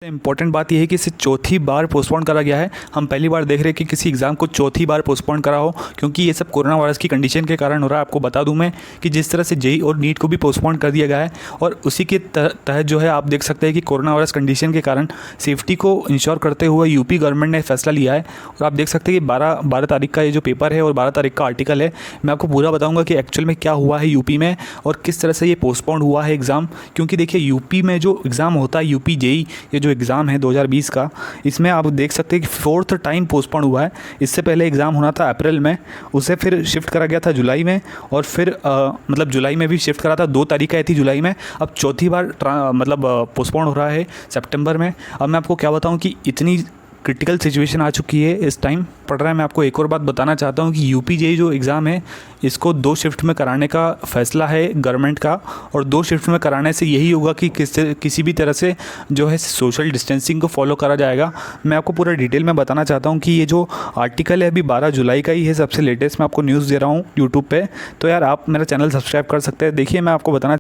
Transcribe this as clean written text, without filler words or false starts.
Important बात यह है कि इसे चौथी बार पोस्टपोन करा गया है। हम पहली बार देख रहे हैं कि किसी एग्ज़ाम को चौथी बार पोस्टपोन करा हो, क्योंकि ये सब कोरोना वायरस की कंडीशन के कारण हो रहा है। आपको बता दूं मैं कि जिस तरह से जेईई और नीट को भी पोस्टपोन कर दिया गया है, और उसी के तहत जो है आप देख सकते हैं कि कोरोना वायरस कंडीशन के कारण सेफ्टी को इंश्योर करते हुए यूपी गवर्नमेंट ने फैसला लिया है। और आप देख सकते हैं कि 12 तारीख का ये जो पेपर है और 12 तारीख का आर्टिकल है, मैं आपको पूरा बताऊँगा कि एक्चुअल में क्या हुआ है यूपी में और किस तरह से ये पोस्टपोन हुआ है एग्ज़ाम। क्योंकि देखिए यूपी में जो एग्ज़ाम होता है, यूपी जेईई ये जो एग्ज़ाम है 2020 का, इसमें आप देख सकते हैं कि 4th टाइम पोस्टपोन हुआ है। इससे पहले एग्ज़ाम होना था अप्रैल में, उसे फिर शिफ्ट करा गया था जुलाई में, और फिर मतलब जुलाई में भी शिफ्ट करा था, 2 तारीख आई थी जुलाई में। अब चौथी बार पोस्टपोन हो रहा है सितंबर में। अब मैं आपको क्या बताऊं कि इतनी क्रिटिकल सिचुएशन आ चुकी है इस टाइम पड़ रहा है। मैं आपको एक और बात बताना चाहता हूँ कि यूपी जेईई जो एग्ज़ाम है, इसको 2 शिफ्ट में कराने का फ़ैसला है गवर्नमेंट का, और 2 शिफ्ट में कराने से यही होगा कि किसी भी तरह से जो है सोशल डिस्टेंसिंग को फॉलो करा जाएगा। मैं आपको पूरा डिटेल में बताना चाहता हूँ कि ये जो आर्टिकल है अभी 12 जुलाई का ही है, सबसे लेटेस्ट मैं आपको न्यूज़ दे रहा हूँ यूट्यूब पर। तो यार आप मेरा चैनल सब्सक्राइब कर सकते हैं। देखिए मैं आपको बताना